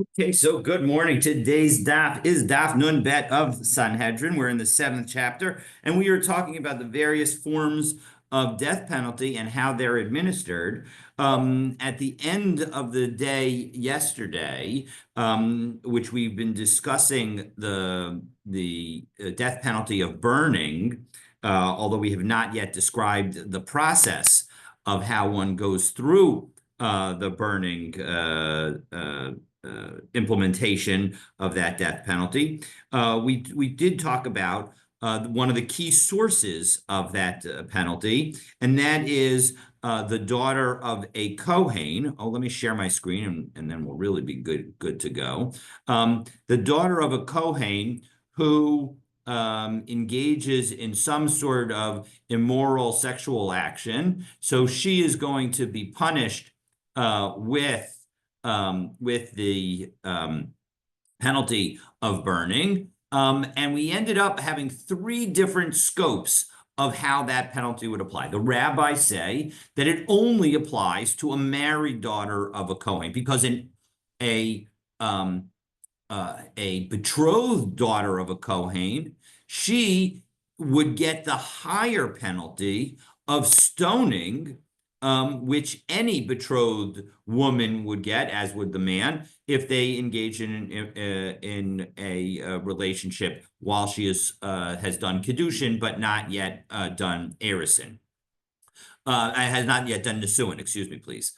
Okay, so good morning. Today's daf is daf nun bet of Sanhedrin. We're in the seventh chapter, and we are talking about the various forms of death penalty and how they're administered. At the end of the day yesterday, which we've been discussing the death penalty of burning, although we have not yet described the process of how one goes through the burning implementation of that death penalty. We did talk about one of the key sources of that penalty, and that is the daughter of a Kohen. Oh, let me share my screen, and then we'll really be good to go. The daughter of a Kohen who engages in some sort of immoral sexual action. So she is going to be punished with the penalty of burning. And we ended up having three different scopes of how that penalty would apply. The rabbis say that it only applies to a married daughter of a Kohen, because a um, a betrothed daughter of a Kohen, she would get the higher penalty of stoning, which any betrothed woman would get, as would the man, if they engage in a relationship while she has done kedushin but not yet done erisin. Has not yet done nisuin, excuse me, please.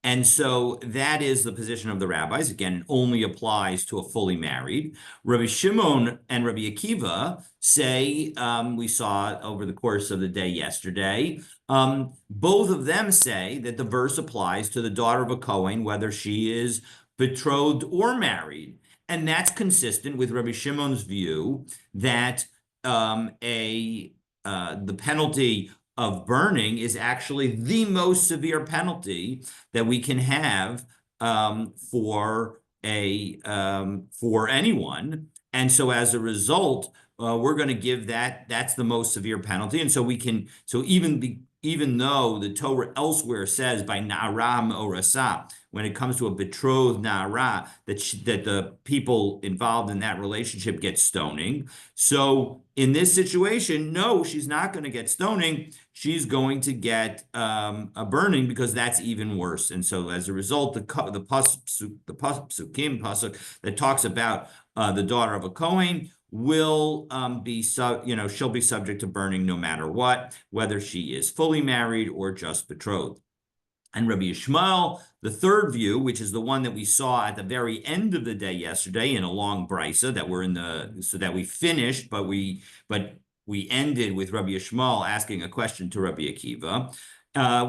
And so that is the position of the rabbis. Again, it only applies to a fully married. Rabbi Shimon and Rabbi Akiva say, we saw over the course of the day yesterday, both of them say that the verse applies to the daughter of a Kohen, whether she is betrothed or married. And that's consistent with Rabbi Shimon's view that the penalty of burning is actually the most severe penalty that we can have for anyone. And so as a result, we're going to give that's the most severe penalty. And so we can, so even though the Torah elsewhere says by na'ara me'orasa, when it comes to a betrothed na'ara, that the people involved in that relationship get stoning. So in this situation, no, she's not going to get stoning. She's going to get a burning, because that's even worse. And so as a result, the pasuk that talks about the daughter of a Kohen will she'll be subject to burning no matter what, whether she is fully married or just betrothed. And Rabbi Yishmael, the third view, which is the one that we saw at the very end of the day yesterday in a long brisa that we finished, but we ended with Rabbi Yishmael asking a question to Rabbi Akiva,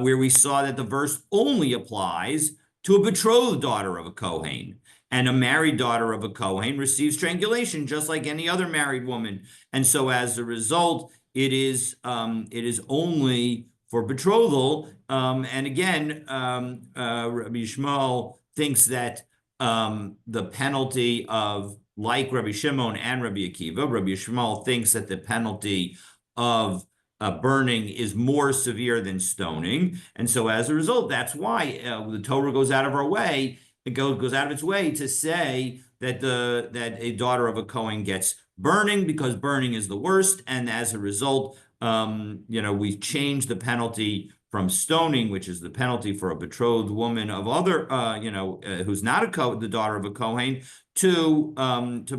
where we saw that the verse only applies to a betrothed daughter of a Kohen. And a married daughter of a Kohen receives strangulation just like any other married woman. And so as a result, it is only for betrothal. And again, Rabbi Yishmael thinks that the penalty of, like Rabbi Shimon and Rabbi Akiva, Rabbi Yishmael thinks that the penalty of burning is more severe than stoning. And so as a result, that's why the Torah goes out of our way. It goes out of its way to say that a daughter of a Kohen gets burning, because burning is the worst. And as a result, we've changed the penalty from stoning, which is the penalty for a betrothed woman of other, who's not the daughter of a Kohen, to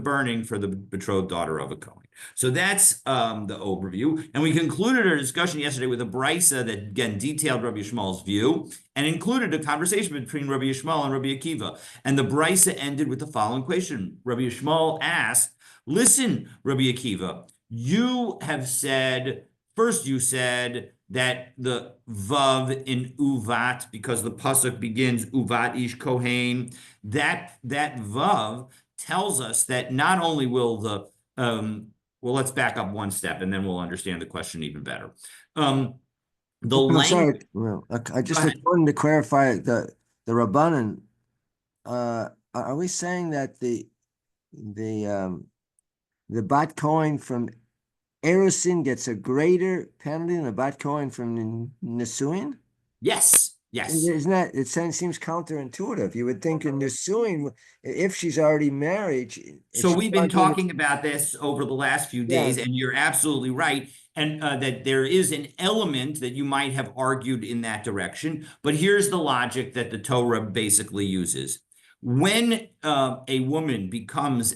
burning for the betrothed daughter of a Kohen. So that's the overview. And we concluded our discussion yesterday with a brisa that, again, detailed Rabbi Yishmael's view and included a conversation between Rabbi Yishmael and Rabbi Akiva. And the brisa ended with the following question. Rabbi Yishmael asked, listen, Rabbi Akiva, you said that the vav in uvat, because the pasuk begins uvat ish kohen, that vav tells us that not only will well, let's back up one step and then we'll understand the question even better. The I'm language. sorry. Well, I just wanted to clarify the Rabbanan. Are we saying that the bat coin from Erosin gets a greater penalty than the bat coin from Nisuin? Yes. Yes. Isn't that, seems counterintuitive. You would think in the suing, if she's already married, if So she's we've been not doing talking about this over the last few yeah, days, and you're absolutely right. And that there is an element that you might have argued in that direction. But here's the logic that the Torah basically uses. When a woman becomes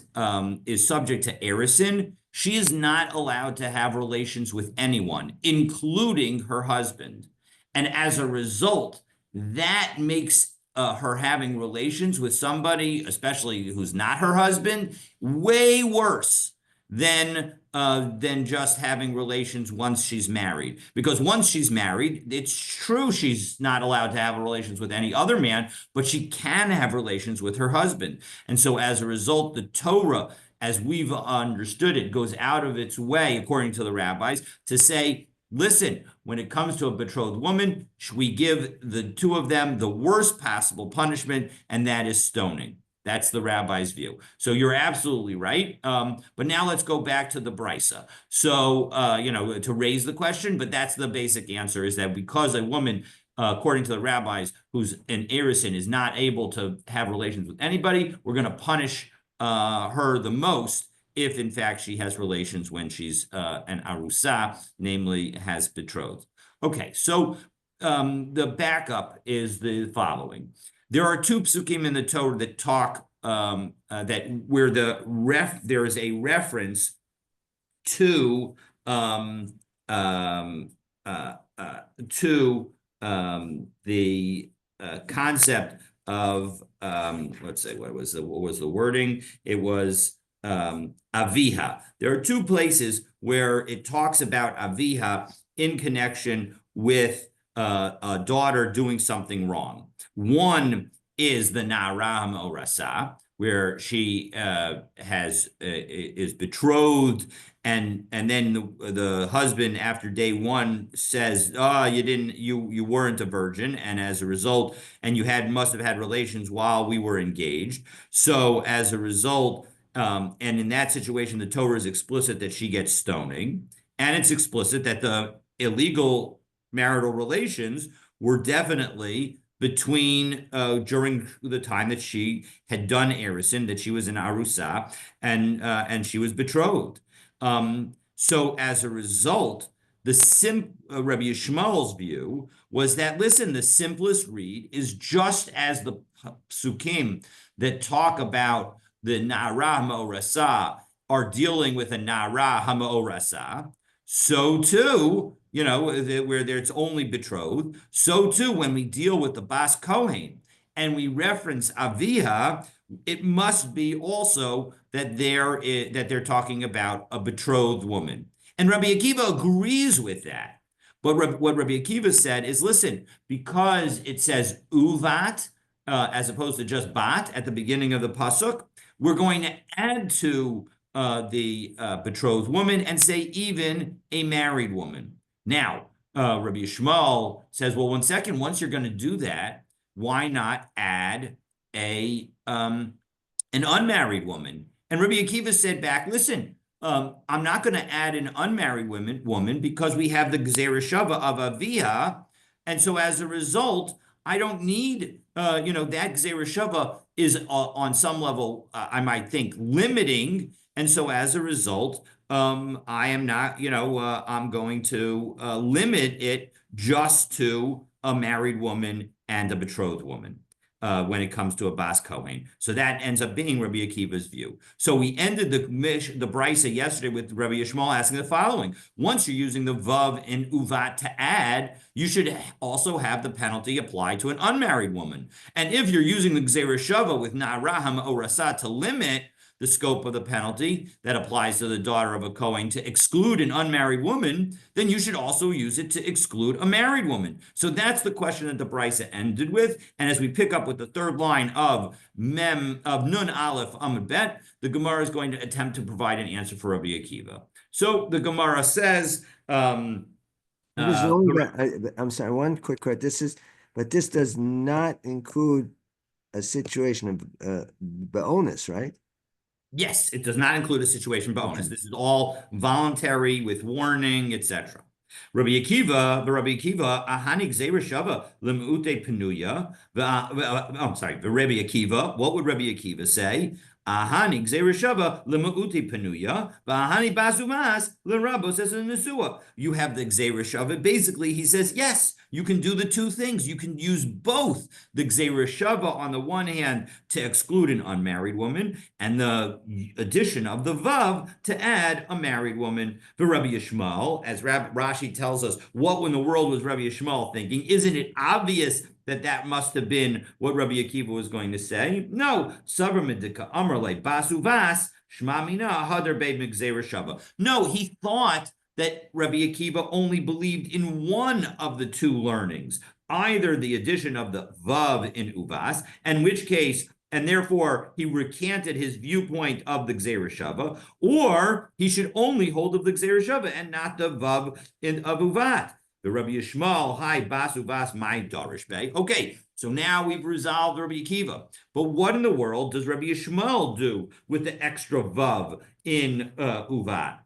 is subject to erisin, she is not allowed to have relations with anyone, including her husband. And as a result, that makes her having relations with somebody, especially who's not her husband, way worse than just having relations once she's married. Because once she's married, it's true she's not allowed to have relations with any other man, but she can have relations with her husband. And so as a result, the Torah, as we've understood it, goes out of its way, according to the rabbis, to say, listen, when it comes to a betrothed woman, we give the two of them the worst possible punishment, and that is stoning. That's the rabbi's view. So you're absolutely right. But now let's go back to the brisa. So, to raise the question, but that's the basic answer, is that because a woman, according to the rabbis, who's an erisin, is not able to have relations with anybody, we're going to punish her the most if in fact she has relations when she's an arusa, namely has betrothed. Okay, so the backup is the following. There are two psukim in the Torah that talk that where there is a reference to um, um, uh, uh, the concept of let's say what was the wording? It was aviha. There are two places where it talks about aviha in connection with a daughter doing something wrong. One is the Na'ara Orasa, where she is betrothed, and then the husband after day one says, "Oh, you weren't a virgin, and as a result, and you must have had relations while we were engaged." So as a result, and in that situation, the Torah is explicit that she gets stoning, and it's explicit that the illegal marital relations were definitely between during the time that she had done erisin, that she was an arusa, and she was betrothed. So as a result, Rabbi Yishmael's view was that, listen, the simplest read is just as the psukim that talk about the Na'ara Ha'orasa are dealing with a Na'ara Ha'orasa, so too, where there's only betrothed, so too when we deal with the Bas Kohen and we reference Aviha, it must be also that they're talking about a betrothed woman. And Rabbi Akiva agrees with that. But what Rabbi Akiva said is, listen, because it says uvat as opposed to just bat at the beginning of the pasuk, we're going to add to the betrothed woman and say even a married woman. Now, Rabbi Yishmael says, well, one second, once you're going to do that, why not add an unmarried woman? And Rabbi Akiva said back, listen, I'm not going to add an unmarried woman because we have the Gzera Shava of Avia. And so as a result, I don't need, that Gzera Shava is on some level, I might think, limiting. And so as a result, I am not, I'm going to limit it just to a married woman and a betrothed woman when it comes to a Bas Kohen. So that ends up being Rabbi Akiva's view. So we ended the Brisa yesterday with Rabbi Yishmael asking the following. Once you're using the Vav and Uvat to add, you should also have the penalty applied to an unmarried woman. And if you're using the Gzera Shava with Na'ara Ha'orasa to limit the scope of the penalty that applies to the daughter of a Kohen to exclude an unmarried woman, then you should also use it to exclude a married woman. So that's the question that the Brisa ended with. And as we pick up with the third line of Nun Aleph Amud Bet, the Gemara is going to attempt to provide an answer for Rabbi Akiva. So the Gemara says, I'm sorry, one quick question. But this does not include a situation of bonus, right? yes, it does not include a situation bonus. Okay. This is all voluntary with warning, etc. Rabbi Akiva, ahani gzeira shava lemute penuya. I'm sorry, the Rabbi Akiva. What would Rabbi Akiva say? Ahani gzeira shava lemute penuya, ahani basumas lerabos as a nesua. You have the gzeira shava. Basically, he says yes. You can do the two things. You can use both the gzeira shava on the one hand to exclude an unmarried woman, and the addition of the vav to add a married woman. For Rabbi Yishmael, as Rashi tells us, what in the world was Rabbi Yishmael thinking? Isn't it obvious that that must have been what Rabbi Akiva was going to say? No, Savramidika Amrle Basu Vas Shmamina Hadar Beid Migzera Shava. No, he thought that Rabbi Akiva only believed in one of the two learnings, either the addition of the vav in uvas, in which case, and therefore he recanted his viewpoint of the Gzeira Shava, or he should only hold of the Gzeira Shava and not the vav of uvat. The Rabbi Yishmael, hi bas uvas my darish bay. Okay, so now we've resolved Rabbi Akiva. But what in the world does Rabbi Yishmael do with the extra vav in uvat?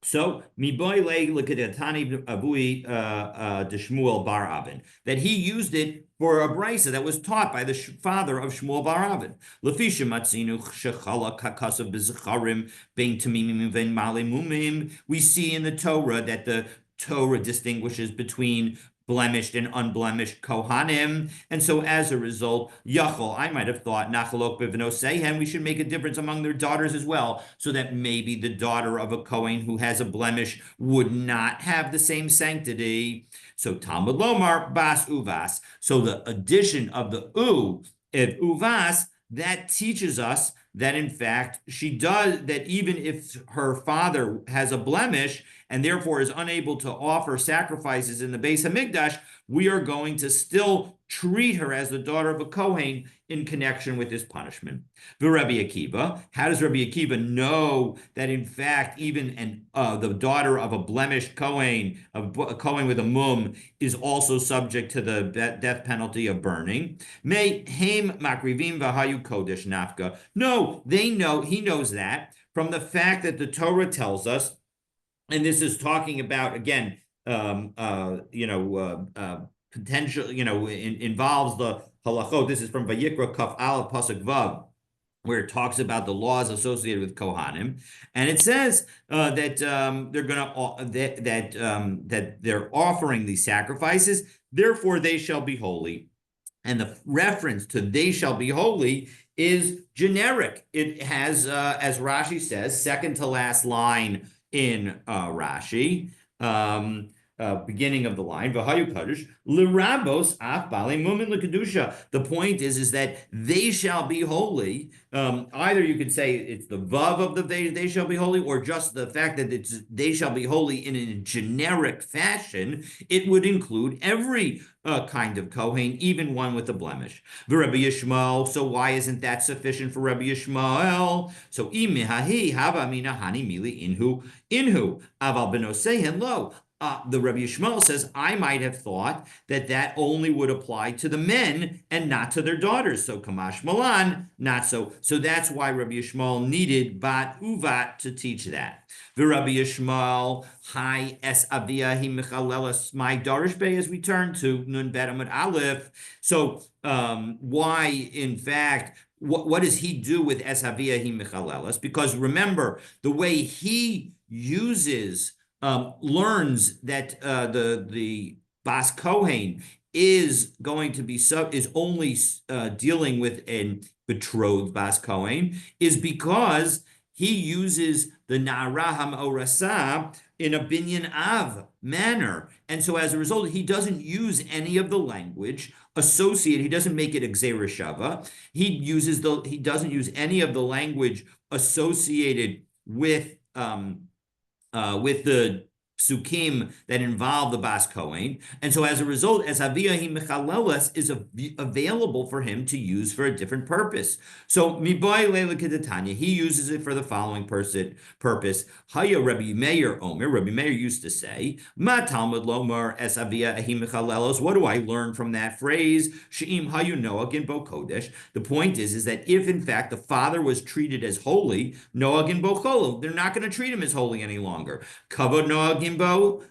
So, miboyle l'kedatani avui de bar Avin, that he used it for a brisa that was taught by the father of Shmuel bar Avin. Lefisha matzinu shechala kakasav b'zacharim bein tamimim vein male mumim. We see in the Torah that the Torah distinguishes between blemished and unblemished Kohanim. And so as a result, Yachol, I might have thought, Nachalok Bivnosehen, we should make a difference among their daughters as well, so that maybe the daughter of a Kohen who has a blemish would not have the same sanctity. So Talmud Lomar, Bas Uvas. So the addition of the U, if Uvas, that teaches us that in fact she does, that even if her father has a blemish and therefore is unable to offer sacrifices in the Beis Hamikdash, we are going to still treat her as the daughter of a Kohen in connection with this punishment. The Rabbi Akiva, how does Rabbi Akiva know that in fact even the daughter of a blemished Kohen, a Kohen with a mum, is also subject to the death penalty of burning? May haim makrivim v'hayu kodesh nafka. No, they know, he knows that from the fact that the Torah tells us, and this is talking about, again, potential, involves the halachot. This is from Vayikra Kaf Al Pasuk Vav, where it talks about the laws associated with Kohanim, and it says that they're going to that they're offering these sacrifices, therefore they shall be holy. And the reference to "they shall be holy" is generic. It has, as Rashi says, second to last line in Rashi, beginning of the line, v'hayu kadosh l'rabos af balei mumin l'kedusha. The point is that they shall be holy. Either you could say it's the vav of the they shall be holy, or just the fact that it's they shall be holy in a generic fashion. It would include every kind of Kohen, even one with a blemish. The Rabbi Yishmael, so why isn't that sufficient for Rabbi Yishmael? So imihahi hava mina hani mili inhu aval benosehen lo. The Rabbi Yishmael says, I might have thought that that only would apply to the men and not to their daughters. So Kamash Malan, not so. So that's why Rabbi Yishmael needed Bat Uvat to teach that. The Rabbi Yishmael, Hi Es Avia Hi Michalelas, my Darish Bey, as we turn to Nun Bet Amud Aleph. So why, in fact, what does he do with Es Avia Hi Michalelas? Because remember, the way he uses learns that the Bas Kohen is going to be is only dealing with a betrothed Bas Kohen, is because he uses the Na'ara Ha'orasa in a binyan av manner, and so as a result, he doesn't use any of the language associated. He doesn't make it a Gzeira Shava. He doesn't use any of the language associated with the psukim that involve the Bas Kohen. And so as a result, as Aviyahi Michalelas is available for him to use for a different purpose. So Mibai Leila Kedatanya, he uses it for the following purpose. Haya Rabbi Meir Omer, Rabbi Meir used to say, Ma Talmud Lomar es Aviyahi Michalelas. What do I learn from that phrase? She'im Hayu Noach in Bo Kodesh. The point is that if in fact the father was treated as holy, Noach in Bo Chol, they're not going to treat him as holy any longer. Kavod Noach Noagin bo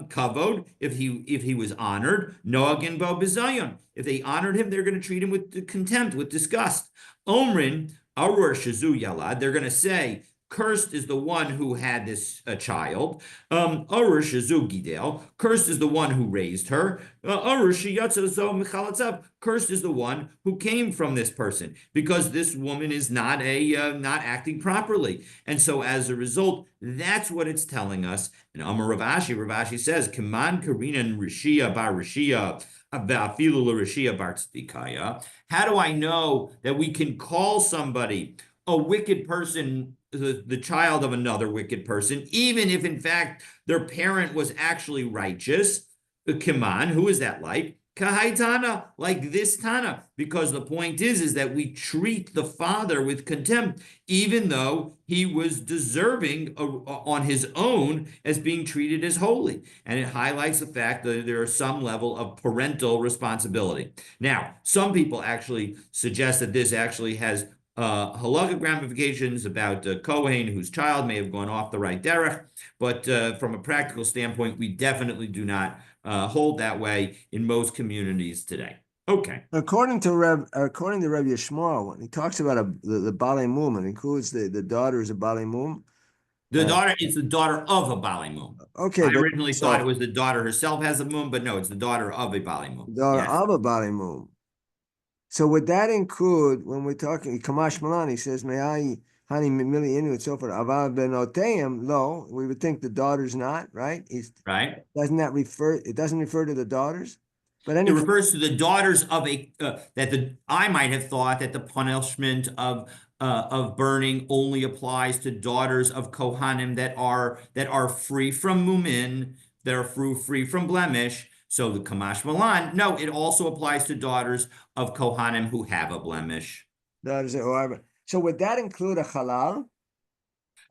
kavod, if he was honored, Noagin bo bizayon. If they honored him, they're going to treat him with contempt, with disgust. Omrin arur shazu yalad. They're going to say, cursed is the one who had this child. Arur shazu gidel. Cursed is the one who raised her. Arur sheyatza zo michalatzav. Cursed is the one who came from this person, because this woman is not not acting properly. And so as a result, that's what it's telling us. And Amar Rav Ashi says, Kaman Karinan Rishia bar Rishia. How do I know that we can call somebody a wicked person, the child of another wicked person, even if in fact their parent was actually righteous? Kiman, who is that like? Kahaitana, like this Tana, because the point is that we treat the father with contempt, even though he was deserving on his own as being treated as holy. And it highlights the fact that there is some level of parental responsibility. Now, some people actually suggest that this actually has halakhic ramifications about Kohen, whose child may have gone off the right derech, but from a practical standpoint, we definitely do not hold that way in most communities today. Okay. According to Rabbi Yishmael, when he talks about the Balei Mum, it includes the daughters of Balei Mum. The daughter is the daughter of a Balei Mum. Okay, I originally thought it was the daughter herself has a mum, but no, it's the daughter of a Balei Mum. Daughter of a Balei Mum. So would that include, when we're talking Kamash Malan, he says, "May I honey mili inu and so forth." Aval benoteim, lo, we would think the daughter's not, right? Right. Doesn't that refer? It doesn't refer to the daughters, but it refers to the daughters of I might have thought that the punishment of burning only applies to daughters of Kohanim that are free from mumin, that are free from blemish. So the Kamash Malan, no, it also applies to daughters of Kohanim who have a blemish. So would that include a halal?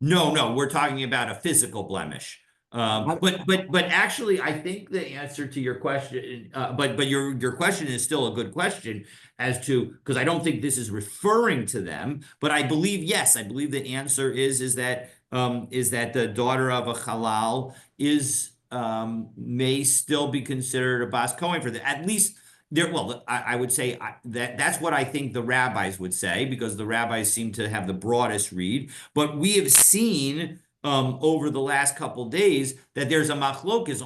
No, we're talking about a physical blemish. But actually, I think the answer to your question, but your question is still a good question as to, because I don't think this is referring to them, but I believe, yes, I believe the answer is that the daughter of a halal may still be considered a bas Kohen for that. At least there, well, I would say that's what I think the rabbis would say, because the rabbis seem to have the broadest read. But we have seen over the last couple days that there's a machlokas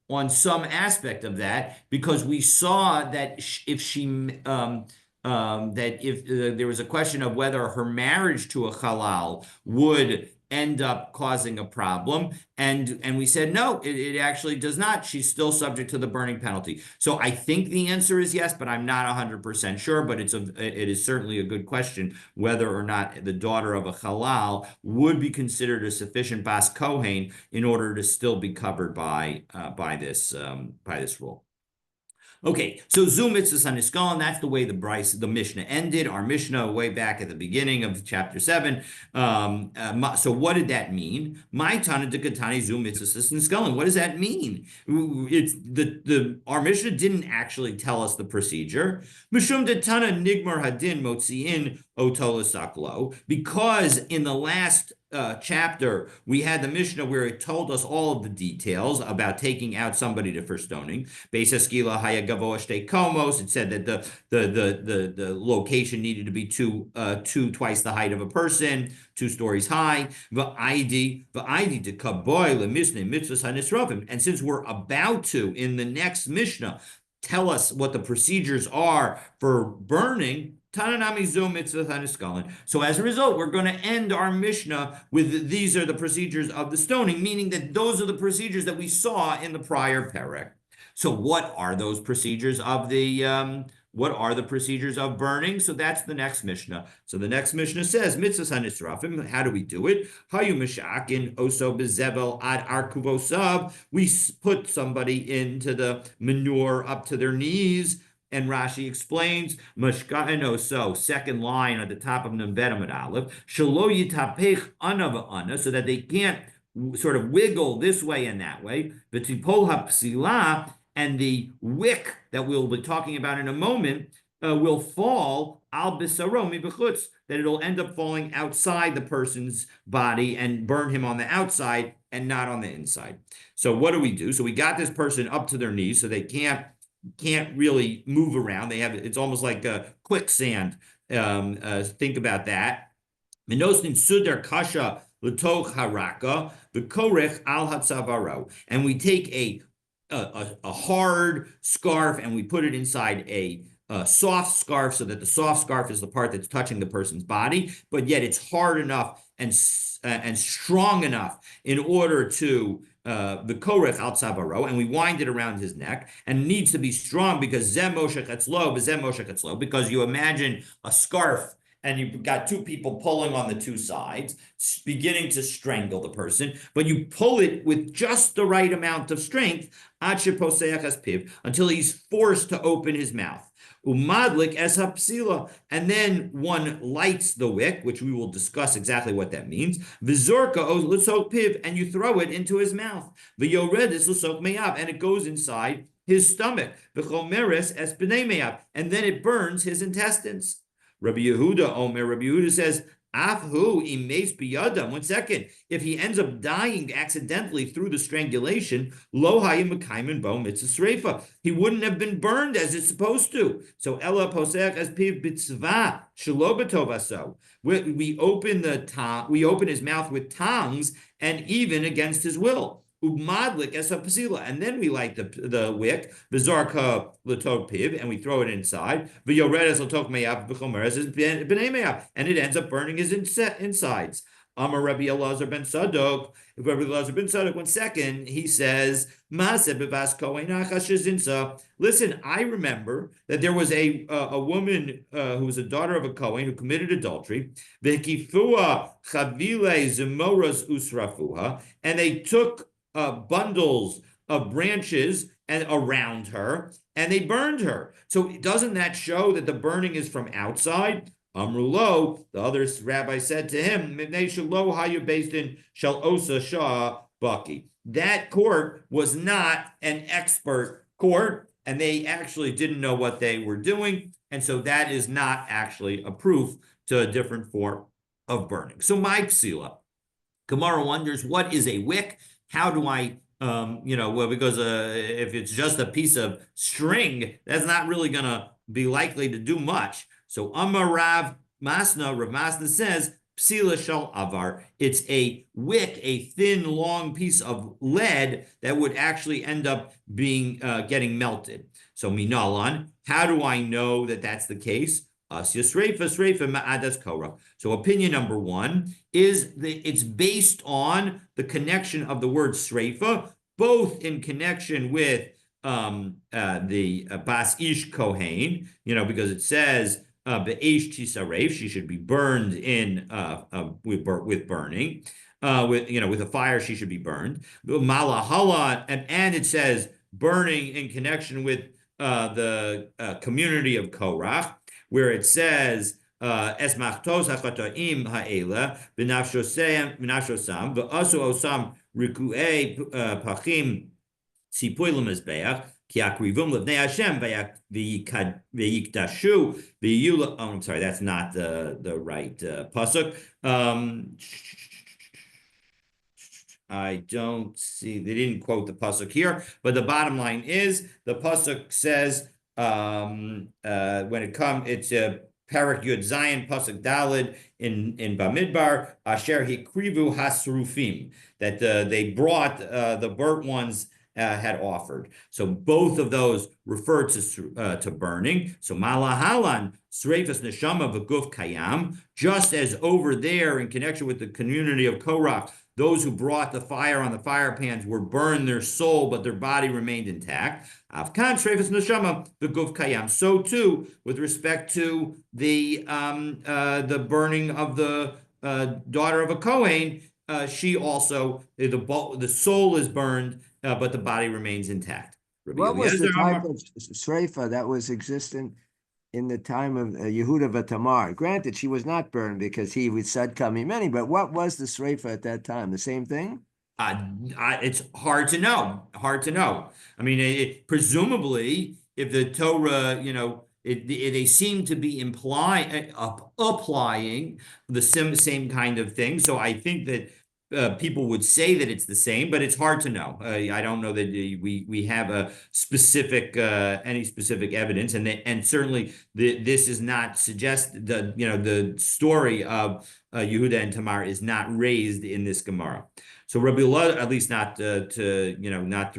on some aspect of that, because we saw that if there was a question of whether her marriage to a halal would end up causing a problem, and we said no, it actually does not. She's still subject to the burning penalty. So I think the answer is yes, but I'm not 100% sure. But it is certainly a good question whether or not the daughter of a halal would be considered a sufficient bas kohen in order to still be covered by this rule. Okay, so Zu mitzvahs haniskal, and that's the way the Mishnah ended. Our Mishnah way back at the beginning of chapter 7. So what did that mean? My tana dekatani zu mitzvahs haniskal. What does that mean? It's our Mishnah didn't actually tell us the procedure. Mishum detana nigmar hadin motziin otolasaklo, because in the last chapter, we had the Mishnah where it told us all of the details about taking out somebody for stoning. Beis Eskila haya gavoa shtei komos. It said that the location needed to be twice the height of a person, 2 stories high. V'aidi to kaboy lemisne mitzvahs hanisrofim. And since we're about to, in the next Mishnah, tell us what the procedures are for burning, so as a result, we're going to end our Mishnah with these are the procedures of the stoning, meaning that those are the procedures that we saw in the prior perek. So what are those procedures of burning? So that's the next Mishnah. So the next Mishnah says, mitzvahs hanisrafim. How do we do it? Hayu mishakin oso bezevel ad arkuvosav. We put somebody into the manure up to their knees. And Rashi explains, Mashka'eno, so second line at the top of Nunvet Amud Aleph, Shalo yitapech ana v'ana, so that they can't sort of wiggle this way and that way. V'tipol hapsila, and the wick that we'll be talking about in a moment, will fall al bisaro mi b'chutz, that it'll end up falling outside the person's body and burn him on the outside and not on the inside. So what do? So we got this person up to their knees, so they can't really move around. It's almost like a quicksand. Think about that. Minosnin sudar kasha l'toch haraka v'korech al hatzavaro, and we take a hard scarf and we put it inside a soft scarf, so that the soft scarf is the part that's touching the person's body, but yet it's hard enough and strong enough in order to the korech al tzavaro, and we wind it around his neck, and it needs to be strong because zem moshech etzlo, zem moshech etzlo, because you imagine a scarf and you've got two people pulling on the two sides, beginning to strangle the person, but you pull it with just the right amount of strength, until he's forced to open his mouth. Umadlik es hapsila, and then one lights the wick, which we will discuss exactly what that means. Vizorka l'sok piv, and you throw it into his mouth. V'yored es l'sok meyav, and it goes inside his stomach. V'chomeres es b'nei meyav, and then it burns his intestines. Rabbi Yehuda says, Afhu imes biyadam. 1 second. If he ends up dying accidentally through the strangulation, lo hayim mekaymin bo mitzvah sreifa, he wouldn't have been burned as it's supposed to. So ella posech as piv bitzva shelo b'tovaso. We open his mouth with tongs, and even against his will. Umadlik es hapasila, and then we light the wick, v'zarka l'tok piv, and we throw it inside. V'yored es l'tok meyav v'chomer es b'nei meyav, and it ends up burning his insides. Amar Rabbi Elazar ben Sadok. Rabbi Elazar ben Sadok, 1 second, he says, listen, I remember that there was a woman who was a daughter of a Kohen who committed adultery. And they took bundles of branches and around her, and they burned her. So doesn't that show that the burning is from outside? Amrulo, the other rabbi said to him, based in Shal Osa Shah Baki. That court was not an expert court, and they actually didn't know what they were doing, and so that is not actually a proof to a different form of burning. So my psila, Gemara wonders, what is a wick? How do I, because if it's just a piece of string, that's not really going to be likely to do much. So Amar Rav Masna says, Psila shal avar. It's a wick, a thin, long piece of lead that would actually end up getting melted. So minalan, how do I know that that's the case? So opinion number 1 is that it's based on the connection of the word sreifa, both in connection with the Bas Ish Kohen, because it says be'esh tisaref, she should be burned in with burning, with a fire she should be burned. Malahala, and it says burning in connection with the community of Korach, where it says es machtos hachatoim ha'ela b'nafshosam v'asu osam rikuei pachim tzipoy lemezbeach ki akrivum levnei Hashem v'yikdashu v'yula. Oh, I'm sorry, that's not the right pasuk. I don't see, they didn't quote the pasuk here, but the bottom line is the pasuk says when it's Parak Yud Zion pasuk Dalid in Bamidbar, Asher Hikrivu Hasrufim, that they brought the burnt ones had offered. So both of those refer to burning. So Malahalan Sreifas Neshama V'Guf Kayam, just as over there in connection with the community of Korach, those who brought the fire on the fire pans were burned their soul, but their body remained intact. Avkan Sreifas Neshama V'Guf Kayam. So too, with respect to the burning of the daughter of a Kohen, she also, the soul is burned, but the body remains intact. What was the type of sreifa that was existent in the time of Yehuda v'Tamar? Granted, she was not burned because he said coming many, but what was the sreifa at that time? The same thing? It's hard to know. I mean, presumably, if the Torah, they seem to be applying the same kind of thing. So I think that people would say that it's the same, but it's hard to know. I don't know that we have a specific any specific evidence, and certainly this is not suggest the story of Yehuda and Tamar is not raised in this Gemara. So Rabbi Elazar, at least not not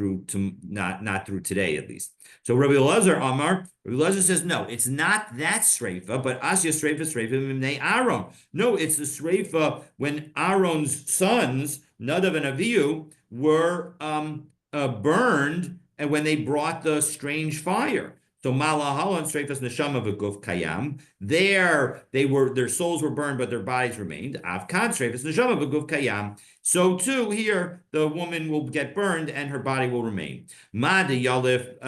through today, at least. So Rabbi Elazar Amar, Rabbi Elazar says no, it's not that sreifa, but Asya sreifa mimnei Aaron. No, it's the sreifa when Aaron's sons Nadav and Avihu were burned, and when they brought the strange fire. So Malahalan Streifas Neshama V'Guf Kayam. There their souls were burned, but their bodies remained. Avkad Streifas Neshama V'Guf Kayam. So too here the woman will get burned and her body will remain. Ma de Yalif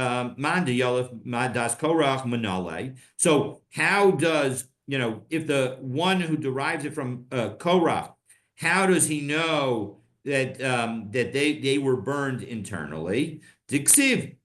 Ma das Korach Manale. So how does if the one who derives it from Korach, how does he know that that they were burned internally? Diksiv.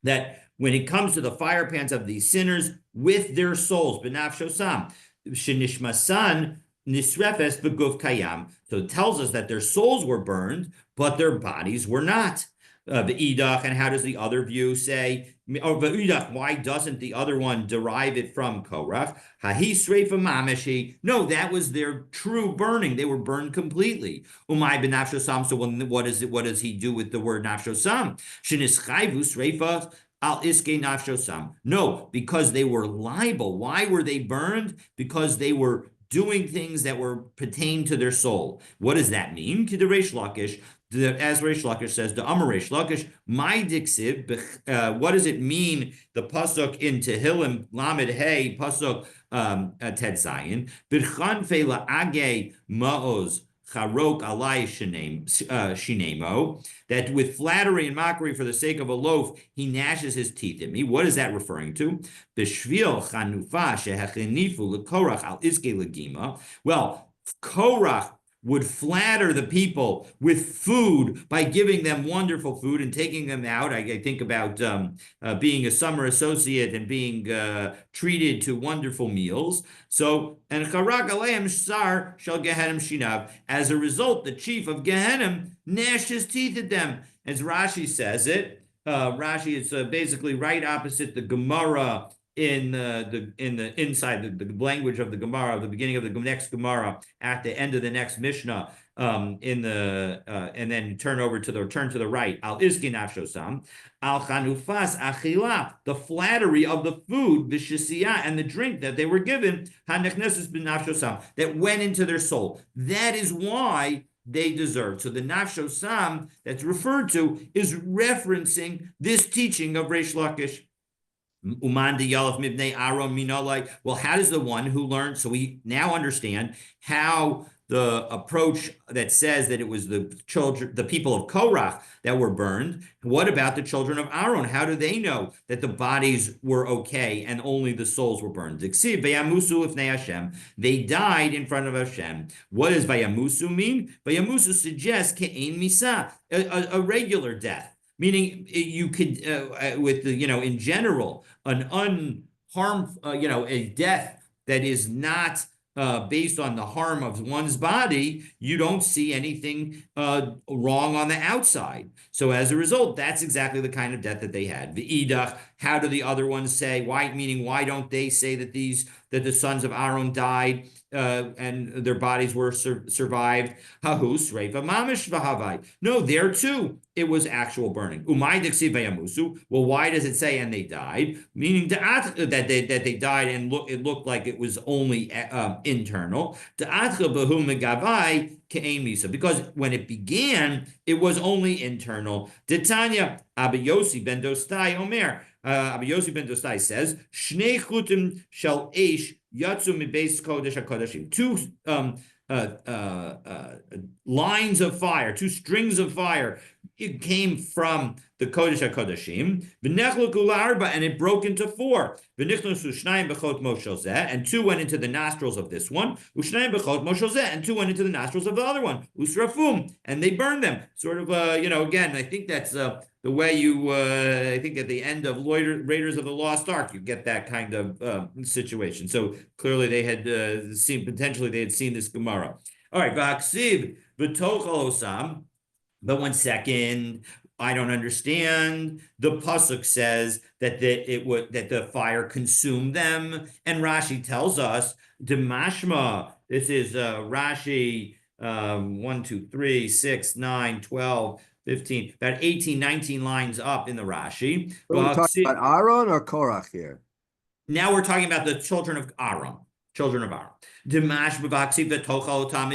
That when it comes to the fire pans of these sinners with their souls, benafshosam, shenishmasan nisrefes beguf kayam. So it tells us that their souls were burned, but their bodies were not. The idach, and how does the other view say? Or the idach, why doesn't the other one derive it from Korach? Hahi sreifa mamashi. No, that was their true burning. They were burned completely. Umay benafshosam. So what is it? What does he do with the word nafshosam? Shenischayvu sreifa al iske nafshosam. No, because they were liable. Why were they burned? Because they were doing things that were pertain to their soul. What does that mean? To the Reish Lakish. As Reish Lakish says, the Amar Reish Lakish, my diksiv, what does it mean? The pasuk in Tehillim, Lamed Hey, pasuk Ted Zayin, Birchan Fela Age Maoz, Charok Alai Shinemo, that with flattery and mockery for the sake of a loaf, he gnashes his teeth at me. What is that referring to? B'shvil Chanufa Shehechenifu LeKorach Al Iske Legima. Well, Korach would flatter the people with food by giving them wonderful food and taking them out. I think about being a summer associate and being treated to wonderful meals. So, and Charak Aleim Sar Shal Gehenim Shinav. As a result, the chief of Gehenim gnashed his teeth at them. As Rashi says it, Rashi is basically right opposite the Gemara in the inside the language of the Gemara, the beginning of the next Gemara, at the end of the next Mishnah, and then turn to the right. Al iski nafshosam, al chanufas achila, the flattery of the food, the shisiya, and the drink that they were given, hanechnesus b'nafshosam, that went into their soul. That is why they deserve. So the nafshosam that's referred to is referencing this teaching of Reish Lakish. Well, how does the one who learned? So we now understand how the approach that says that it was the people of Korach that were burned. What about the children of Aaron? How do they know that the bodies were okay and only the souls were burned? They died in front of Hashem. What does Vayamusu mean? Vayamusu suggests ke'ein misa, a regular death. Meaning you could, with the, in general, an a death that is not based on the harm of one's body, you don't see anything wrong on the outside. So as a result, that's exactly the kind of death that they had. The idach, how do the other ones say? Why don't they say that the sons of Aaron died and their bodies were survived? Hahus reifa mamish v'havai. No, there too it was actual burning. Umay diksi vayamusu. Well, why does it say and they died? Meaning that they died and it looked like it was only internal. Because when it began, it was only internal. Titania Abba Yossi ben Dostai Omer. Abba Yossi ben Dostai says, Shnei chutim shel eish yatsu mibeis kodesh hakodeshim. Two lines of fire, two strings of fire it came from the Kodesh HaKodeshim, and it broke into 4. And 2 went into the nostrils of this one, and 2 went into the nostrils of the other one, and they burned them. Sort of, again, I think that's the way you, I think at the end of Raiders of the Lost Ark, you get that kind of situation. So clearly they had potentially they had seen this Gemara. All right, V'aksiv v'tochal osam. But 1 second, I don't understand. The pasuk says that the fire consumed them, and Rashi tells us demashma. This is Rashi 1, 2, 3, 6, 9, 12, 15, about 18, 19 lines up in the Rashi. We're talking about Aaron or Korach here? Now we're talking about the children of Aaron. Children of Aaron. It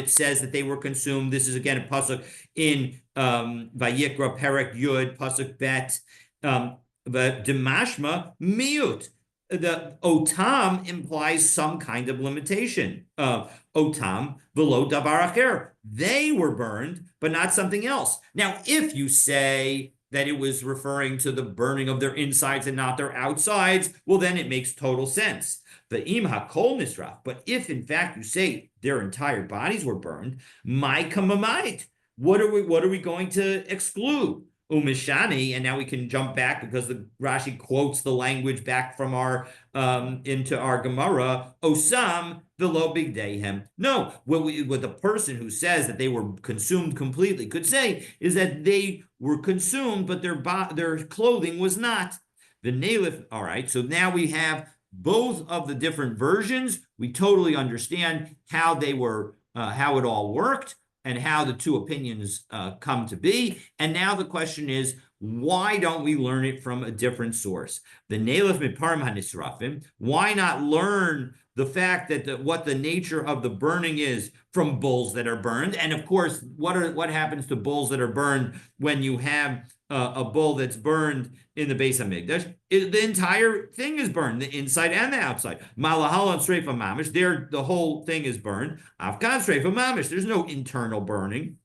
says that they were consumed. This is again a pasuk in Vayikra Perek Yud pasuk Bet. But Demashma miut. The otam implies some kind of limitation. Otam below davar acher. They were burned, but not something else. Now, if you say that it was referring to the burning of their insides and not their outsides, well, then it makes total sense. The im hakol nisraf. But if in fact you say their entire bodies were burned, my kamamait. What are we going to exclude? Umishani, and now we can jump back because the Rashi quotes the language back from our into our Gemara. Osam below big dayhem. No, what the person who says that they were consumed completely could say is that they were consumed, but their clothing was not. The Nalif. All right, so now we have both of the different versions. We totally understand how they were, how it all worked, and how the two opinions come to be. And now the question is, why don't we learn it from a different source? The Neilif Miparim HaNisrafim, why not learn the fact that what the nature of the burning is from bulls that are burned? And of course, what happens to bulls that are burned when you have a bull that's burned in the Beis Hamikdash? The entire thing is burned, the inside and the outside. Malahal and Sreifa Mamish, the whole thing is burned. Afghan Sreifa Mamish, there's no internal burning.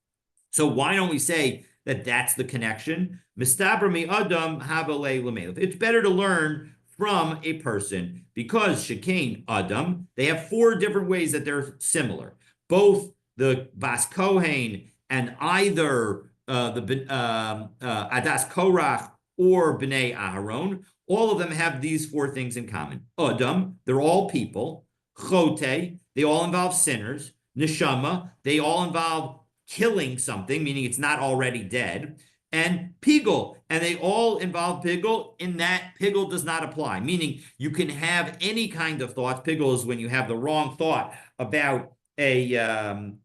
So why don't we say that that's the connection? Mistabrami Adam Havale Lamelev. It's better to learn from a person because Shekain Adam, they have 4 different ways that they're similar. Both the Bas Kohen and either Adas Korach or Bnei Aharon, all of them have these 4 things in common. Adam, they're all people. Chote, they all involve sinners. Neshama, they all involve killing something, meaning it's not already dead. And Pigul, and they all involve Pigul in that Pigul does not apply, meaning you can have any kind of thoughts. Pigul is when you have the wrong thought about the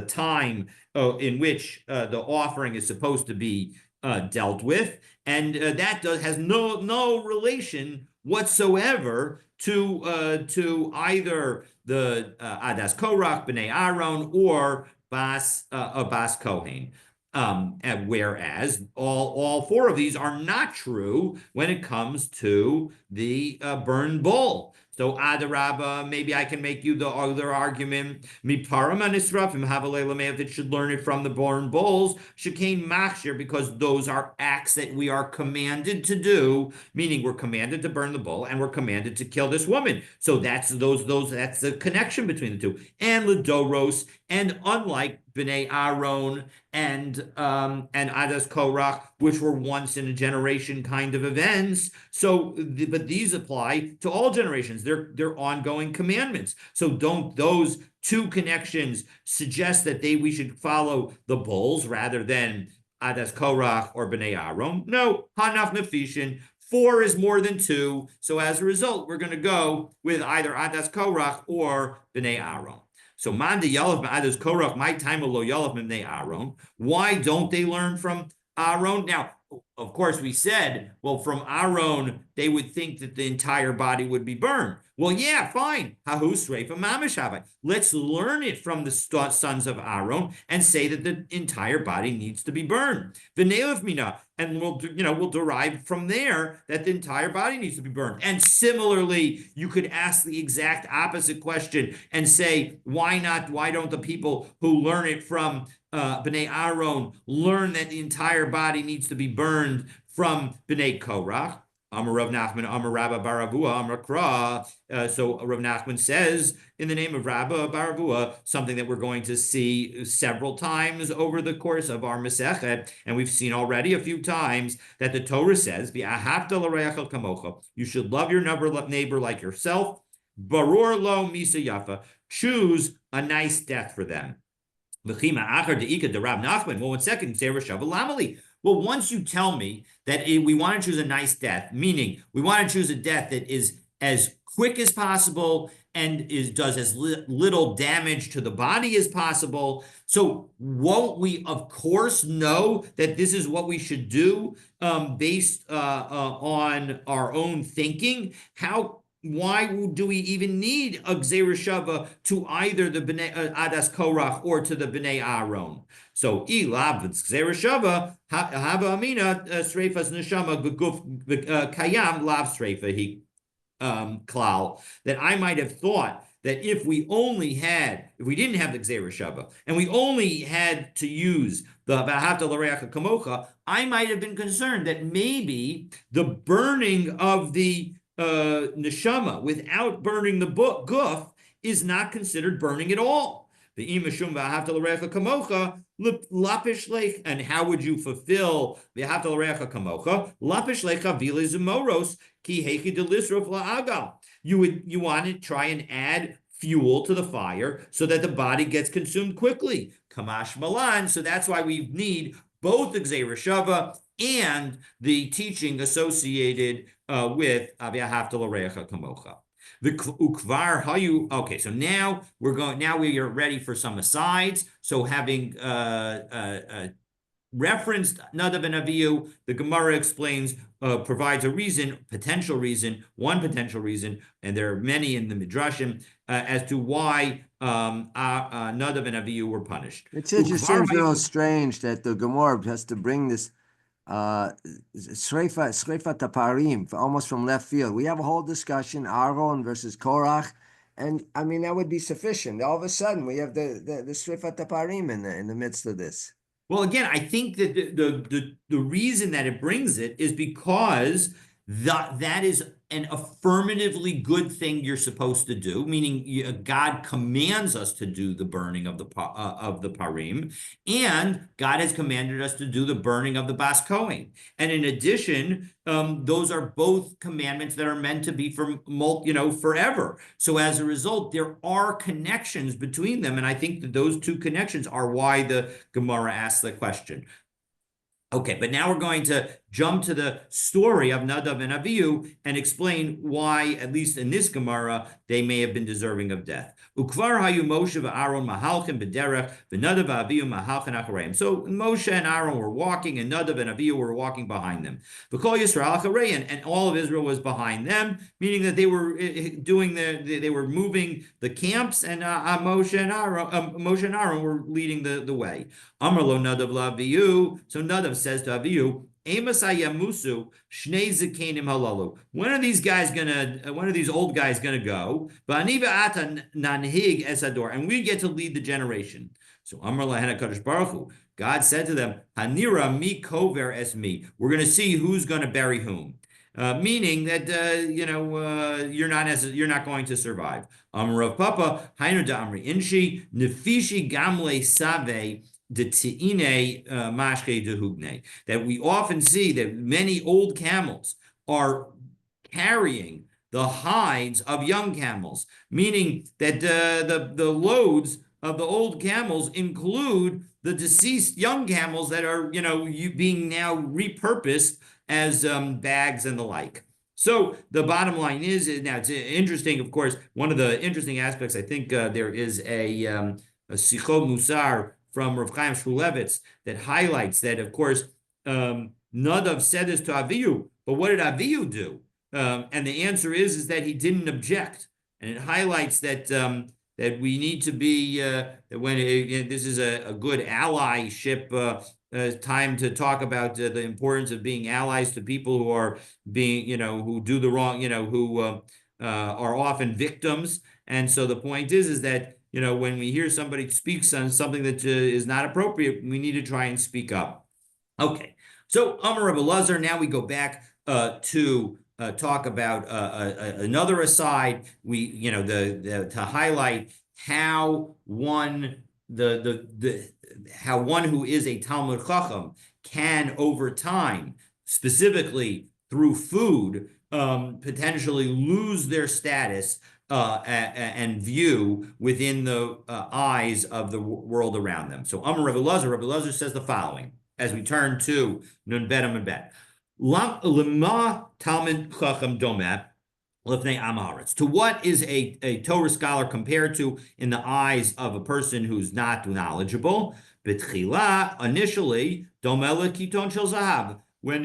time in which the offering is supposed to be dealt with, and that has no relation whatsoever to either the Adas Korach, Bnei Aaron, or Bas Kohen. And whereas all 4 of these are not true when it comes to the burned bull. So Adarabba, maybe I can make you the other argument. Miparam anisrafim havalelameh, that should learn it from the burned bulls. Shekain machshir, because those are acts that we are commanded to do, meaning we're commanded to burn the bull and we're commanded to kill this woman. So that's that's the connection between the two. And Ledoros, and unlike Bnei Aaron and Adas Korach, which were once in a generation kind of events. So, but these apply to all generations. They're ongoing commandments. So don't those 2 connections suggest that we should follow the bulls rather than Adas Korach or Bnei Aaron? No, Hanaf Nefishin. 4 is more than 2. So as a result, we're going to go with either Adas Korach or Bnei Aaron. So man de Yalav Ma'adas Korach, my time lo Yalav Bnei Aaron. Why don't they learn from Aaron? Now, of course, we said, well, from Aaron, they would think that the entire body would be burned. Well, yeah, fine. Let's learn it from the sons of Aaron and say that the entire body needs to be burned. And we'll derive from there that the entire body needs to be burned. And similarly, you could ask the exact opposite question and say, why don't the people who learn it from Bnei Aaron learn that the entire body needs to be burned from Bnei Korach. Amar Rav Nachman, Amar Rabba Baravua, Amar Kra. So Rav Nachman says, in the name of Rabba Baravua, something that we're going to see several times over the course of our Masechet, and we've seen already a few times that the Torah says, "V'ahavta l'reacha kamocha." You should love your neighbor like yourself. Barur lo misa yafa. Choose a nice death for them. Well, 1 second, well, once you tell me that we want to choose a nice death, meaning we want to choose a death that is as quick as possible and does as little damage to the body as possible. So won't we, of course, know that this is what we should do based on our own thinking? Why do we even need a Gzeira Shava to either the Bnei Adas Korach or to the Bnei Aaron? So, ilav Gzeira Shava haba amina streifas neshama beguf kayam lav streifa he klal, that I might have thought that if we didn't have the Gzeira Shava and we only had to use the V'ahavta l'reacha kamocha, I might have been concerned that maybe the burning of the neshama without burning the guf is not considered burning at all. The imashum v'ahavta l'reacha kamocha lapish lech, and how would you fulfill v'ahavta l'reacha kamocha lapish lech avile zumoros ki hechi delisrof la'agal? You want to try and add fuel to the fire so that the body gets consumed quickly. Kamash malan. So that's why we need both the Gzeira Shava and the teaching associated with V'ahavta l'reacha kamocha. The ukvar hayu. Okay, so now we are ready for some asides. So having referenced Nadav and Avihu, the Gemara explains, provides a reason, one potential reason, and there are many in the Midrashim, as to why Nadav and Avihu were punished. It just seems a little strange that the Gemara has to bring this Sreifat Taparim almost from left field. We have a whole discussion, Aaron versus Korach, and I mean that would be sufficient. All of a sudden, we have the Sreifat Taparim in the midst of this. Well, again, I think that the reason that it brings it is because that is an affirmatively good thing you're supposed to do, meaning God commands us to do the burning of the parim, and God has commanded us to do the burning of the bas kohen. And in addition, those are both commandments that are meant to be for forever. So as a result, there are connections between them, and I think that those two connections are why the Gemara asks the question. Okay, but now we're going to jump to the story of Nadav and Avihu and explain why, at least in this Gemara, they may have been deserving of death. Ukvar hayu Moshe v'Aaron mahalchim b'derech v'Nadav v'Avihu mahalchin achareim. So Moshe and Aaron were walking, and Nadav and Avihu were walking behind them. V'kol Yisrael achareim, and all of Israel was behind them, meaning that they were they were moving the camps, and Moshe and Aaron were leading the way. Amar lo Nadav la'Avihu. So Nadav says to Avihu, when are these old guys gonna go? And we get to lead the generation. So Amar lahen HaKadosh Baruch Hu, God said to them, Hanira mi kover es mi. We're gonna see who's gonna bury whom. Meaning that you're not going to survive. Amar Rav Papa, Hainu da Amri Inshi, Nefishi Gamle Save. That we often see that many old camels are carrying the hides of young camels, meaning that the loads of the old camels include the deceased young camels that are being now repurposed as bags and the like. So the bottom line is now it's interesting. Of course, one of the interesting aspects, I think there is a Sichot Musar from Rav Chaim Shmulevitz that highlights that, of course, Nadav said this to Avihu, but what did Avihu do? And the answer is that he didn't object, and it highlights that that we need to be that when this is a good allyship time to talk about the importance of being allies to people who are being who do the wrong who are often victims. And so the point is that when we hear somebody speaks on something that is not appropriate, we need to try and speak up. Okay, so Amar Rabbi Elazar, now we go back to talk about another aside. To highlight how one how one who is a Talmud Chacham can over time, specifically through food, potentially lose their status and view within the eyes of the world around them. So Amar Rabbi Elazar says the following as we turn to Nun Bet Amud Bet. Lema Talmud Chacham Domet Lefnei Am Haaretz. To what is a Torah scholar compared to in the eyes of a person who's not knowledgeable? B'tchila, initially, Domela Kiton Shel Zahav. When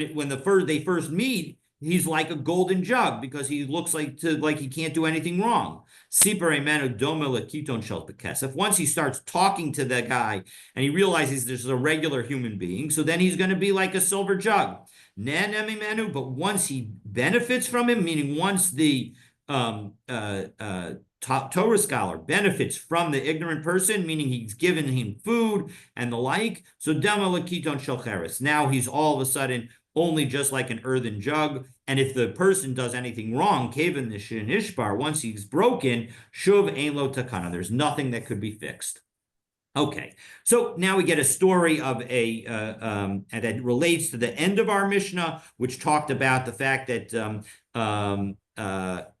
they first meet, he's like a golden jug because he looks like he can't do anything wrong. Once he starts talking to the guy and he realizes this is a regular human being, so then he's going to be like a silver jug. But once he benefits from him, meaning once the Torah scholar benefits from the ignorant person, meaning he's given him food and the like, so now he's all of a sudden only just like an earthen jug. And if the person does anything wrong, Kaven the Ishbar, once he's broken, Shuv Ein Lo Takana, there's nothing that could be fixed. Okay, so now we get a story of and that relates to the end of our Mishnah, which talked about the fact that Rabbi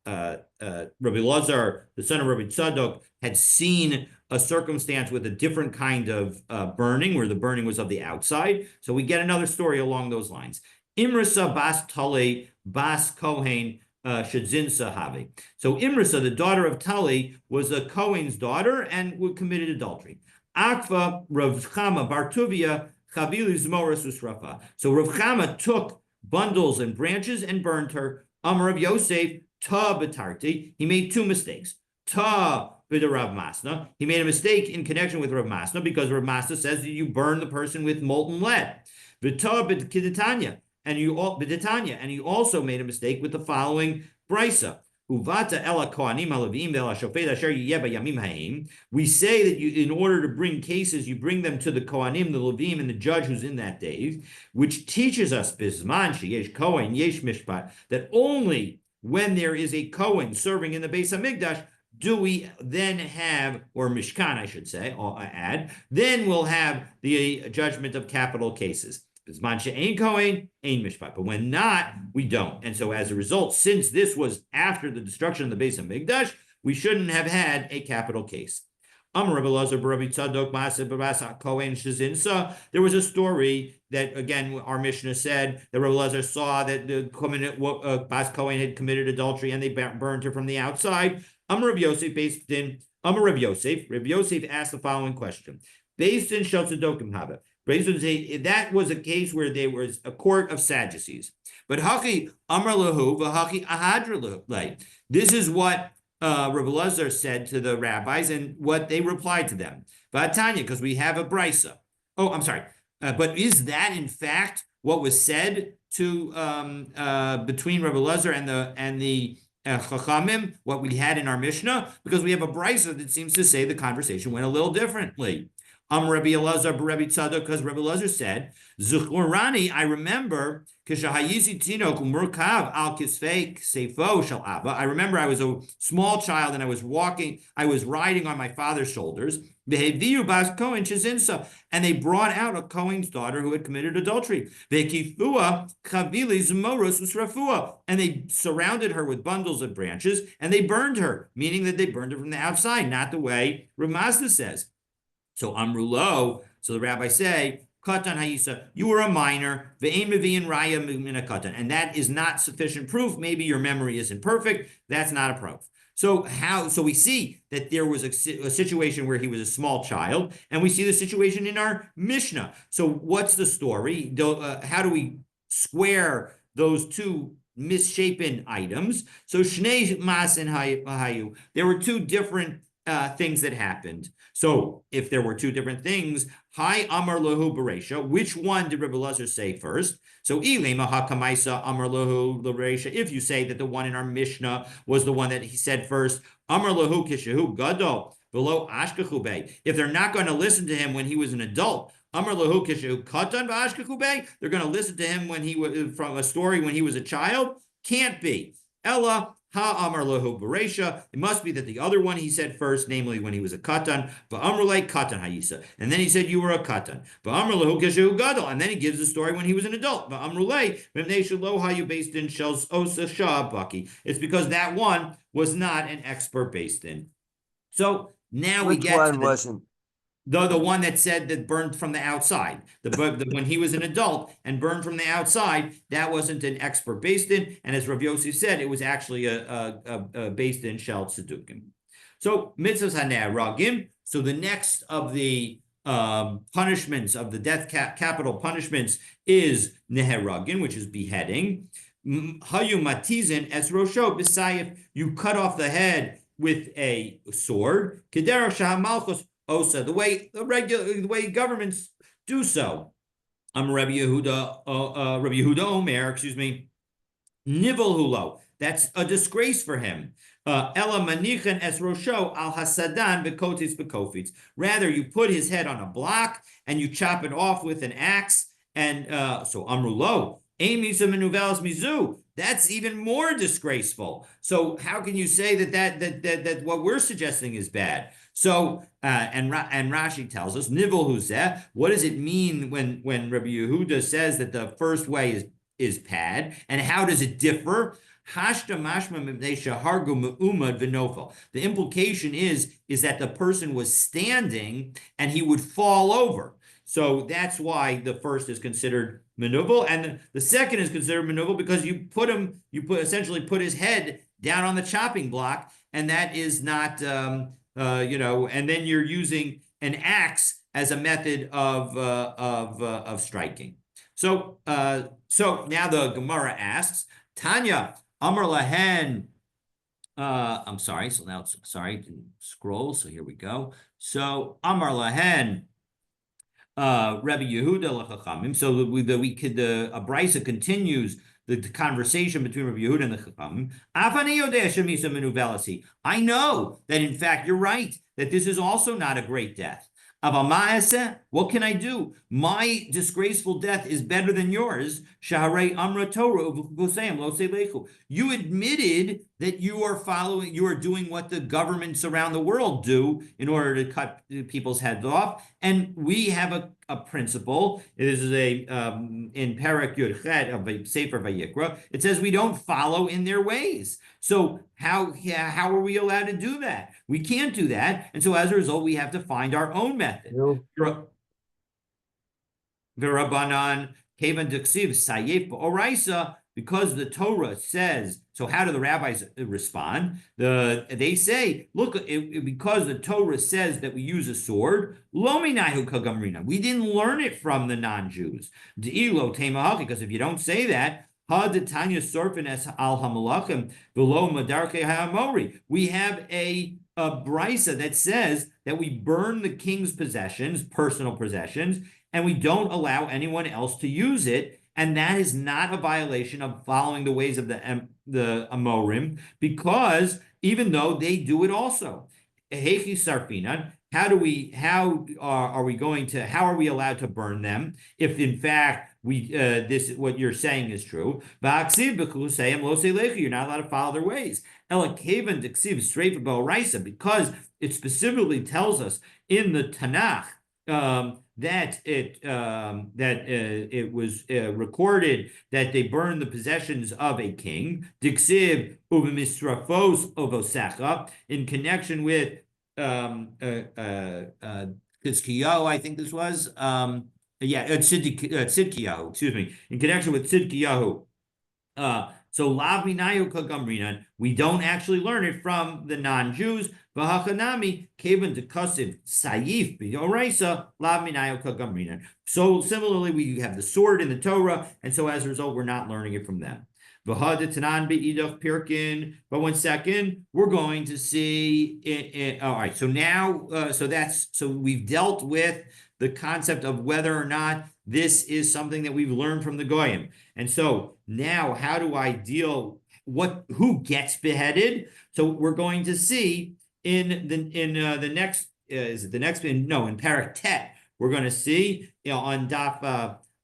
Elazar, the son of Rabbi Tzadok, had seen a circumstance with a different kind of burning, where the burning was of the outside. So we get another story along those lines. Imrasa bas Tale bas Kohen Shadzin Sahavi. So Imrasa, the daughter of Tali, was a Kohen's daughter and committed adultery. Akva Rav Chama Bartuvia Chavili Zmoras Usrafa. So Rav Chama took bundles and branches and burned her. Amar Rav Yosef Ta Betarti. He made two mistakes. Ta B'da Rav Masna. He made a mistake in connection with Rav Masna because Rav Masna says that you burn the person with molten lead. V'ta B'Kidetanya. And you also made a mistake with the following brisa. Uvata ela kohanim alavim ela shofet asher yeh bayamim haim. We say that in order to bring cases, you bring them to the kohanim, the levim, and the judge who's in that day, which teaches us bisman sheyesh kohen yesh mishpat, that only when there is a kohen serving in the Beis Hamikdash do we then have, or mishkan, I should say, I'll add, then we'll have the judgment of capital cases. But when not, we don't. And so as a result, since this was after the destruction of the Beis Hamikdash, we shouldn't have had a capital case. There was a story that, again, our Mishnah said that Rabbi Elazar saw that the Bas Kohen had committed adultery and they burned her from the outside. Rabbi Yosef asked the following question. Based in Sheltadokim Haba. That was a case where there was a court of Sadducees. But Haki Amar Lahu v'Haki Ahadra Lahu. This is what Rabbi Elazar said to the rabbis and what they replied to them. V'Atanya, because we have a brisa. Oh, I'm sorry. But is that in fact what was said to between Rabbi Elazar and the Chachamim, what we had in our Mishnah? Because we have a brisa that seems to say the conversation went a little differently. Rabbi Elazar, Rabbi Tzadok, because Rabbi Elazar said, Zuchurani, I remember, I remember I was a small child and I was riding on my father's shoulders, and they brought out a Kohen's daughter who had committed adultery. And they surrounded her with bundles of branches and they burned her, meaning that they burned her from the outside, not the way Rav Mazda says. So Amrulo, so the rabbis say, Katan Hayisa, you were a minor, Ve'en Mevi'in Raya Mina Katan, and that is not sufficient proof. Maybe your memory isn't perfect. That's not a proof. So we see that there was a situation where he was a small child, and we see the situation in our Mishnah. So what's the story? How do we square those two misshapen items? So Shnei Mas and Hayu, there were two different things that happened. So if there were two different things, Hi Amar Lahu Beresha, which one did Rabbi Elazar say first? So Ilema HaKamaisa Amar Lahu Beresha, if you say that the one in our Mishnah was the one that he said first, Amar Lahu Kishahu Gadol below ashkachu bey. If they're not going to listen to him when he was an adult, Amar lahu kishu katan ba'ashkachu bey, they're going to listen to him when he was from a story when he was a child. Can't be. Ella ha amar lahu beresha. It must be that the other one he said first, namely when he was a katan. Va'amrulei katan hayisa, and then he said you were a katan. Va'amar lahu kishu gadol, and then he gives the story when he was an adult. Va'amrulei v'mnei lo hayu based in shels osa shah baki. It's because that one was not an expert based in. So now we Which get one to wasn't? the one that said that burned from the outside. When he was an adult and burned from the outside, that wasn't an expert based in. And as Rav Yossi said, it was actually a based in shel tzedukim. So mitzvahs hane'aragim. So the next of the punishments of the death capital punishments is neheragin, which is beheading. Hayu matizin es rosho b'sayif. You cut off the head with a sword. Kedera shahamalchus osa, the way governments do so. Rabbi Yehuda Omer, excuse me, nivel hulo. That's a disgrace for him. Ella manichan es rosho al hasadan bekotis bekofitz. Rather, you put his head on a block and you chop it off with an axe. And so amrulo. Mizu. That's even more disgraceful. So how can you say that what we're suggesting is bad? So and Rashi tells us nivel huzeh. What does it mean when Rabbi Yehuda says that the first way is pad, and how does it differ? The implication is that the person was standing and he would fall over. So that's why the first is considered menuvel, and the second is considered menuvel because you essentially put his head down on the chopping block, and that is not, and then you're using an axe as a method of striking. So now the Gemara asks, Tanya, Amar Lahen. I'm sorry. So now didn't scroll. So here we go. So Amar Lahen. Rabbi Yehuda l'chachamim. So the Abraisa continues the conversation between Rabbi Yehuda and the Chachamim. I know that in fact you're right, that this is also not a great death. What can I do? My disgraceful death is better than yours. You admitted that you are doing what the governments around the world do in order to cut people's heads off. And we have a principle. This is in Perek Yud Chet of Sefer Vayikra. It says we don't follow in their ways. So how are we allowed to do that? We can't do that. And so as a result, we have to find our own method. V'Rabbanan Kevan Diksiv Sayef Oraisa, because the Torah says. So how do the rabbis respond? They say, look, because the Torah says that we use a sword, lo minahu kagamrina. We didn't learn it from the non-Jews. De'ilo temahaki, because if you don't say that, ha detanya sorfin es al hamalachim below madarke ha'amori. We have a brisa that says that we burn the king's possessions, personal possessions, and we don't allow anyone else to use it. And that is not a violation of following the ways of the Amorim, because even though they do it also. Hechi sarfinan, how are we allowed to burn them if in fact what you're saying is true? You're not allowed to follow their ways. Because it specifically tells us in the Tanakh that it was recorded that they burned the possessions of a king, Diksiv uvemisrafos ovosecha, in connection with Tzidkiyahu, I think this was, Tzidkiyahu, excuse me, in connection with Tzidkiyahu. So lav minayu kagamrinan, we don't actually learn it from the non-Jews. V'hachanami kevan dekasiv sayif b'yoraisa lav minayu kagamrinan. So similarly, we have the sword in the Torah, and so as a result, we're not learning it from them. V'hadetanan be'idach pirkin. But 1 second, we're going to see it. All right. So now, so we've dealt with the concept of whether or not this is something that we've learned from the Goyim. And so now how do I who gets beheaded? So we're going to see the next is it the next in no in Parak Tet, we're going to see on Daf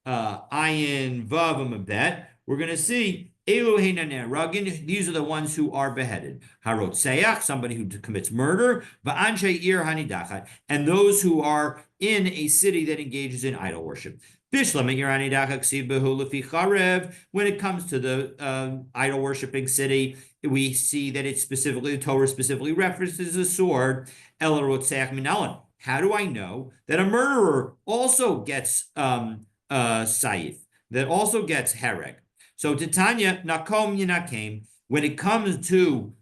Ayin Vav Amabet, we're going to see Elohei Ragin. These are the ones who are beheaded. Harotseach, somebody who commits murder. Va'anshe Ir Hanidachat, and those who are in a city that engages in idol worship. When it comes to the idol worshiping city, we see that it specifically, the Torah specifically references a sword. How do I know that a murderer also gets saif, that also gets hereg? So Titania nakom yinakim, when it comes to